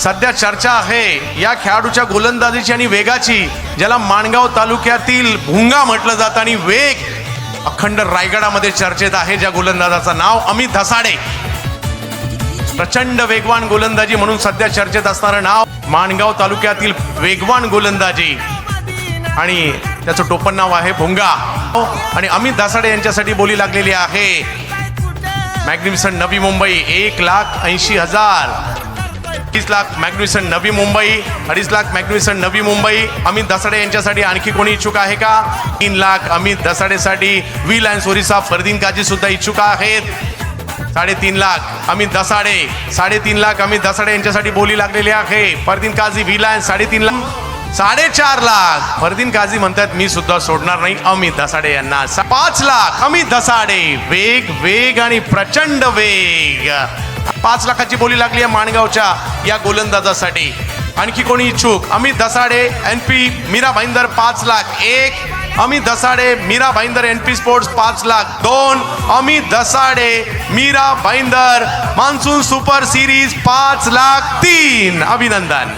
सध्या चर्चा आहे या खेळाडूच्या गोलंदाजीची आणि वेगाची, ज्याला माणगाव तालुक्यातील भुंगा म्हटलं जातं आणि वेग अखंड रायगडामध्ये चर्चेत आहे, ज्या गोलंदाजाचं नाव अमित धसाडे. प्रचंड वेगवान गोलंदाजी म्हणून सध्या चर्चेत असणारं नाव, माणगाव तालुक्यातील वेगवान गोलंदाजी आणि त्याचं टोपण नाव आहे भुंगा. आणि अमित धसाडे यांच्यासाठी बोली लागलेली आहे. Magnificent Navi Mumbai 1,80,000, 30 lakh magnificent Navi Mumbai, 2.5 lakh magnificent Navi Mumbai. Amit Dhasade यांच्यासाठी आणखी कोणी इच्छुक आहे का? 3 लाख अमित धसाडेसाठी. व्हील अँड सोरीसा फरदीन काजी सुद्धा इच्छुक आहेत. 3.5 लाख अमित धसाडे, 3.5 लाख अमित धसाडे यांच्यासाठी बोली लागलेली आहे. फरदीन काझी व्हील अँड 3.5 लाख, 4.5 लाख फरदीन काझी म्हणतात मी सुद्धा सोडणार नाही अमित धसाडे यांना. 5 लाख अमित धसाडे. वेग वेग आणि प्रचंड वेग. 5 लाखाची बोली लागली आहे माणगावच्या या गोलंदाजासाठी. आणखी कोणी इच्छुक? Amit Dhasade NP Mira Bhayandar 5 lakh 1, Amit Dhasade Mira Bhayandar NP sports 5 lakh 2, Amit Dhasade Mira Bhayandar monsoon super series 5 lakh 3. अभिनंदन.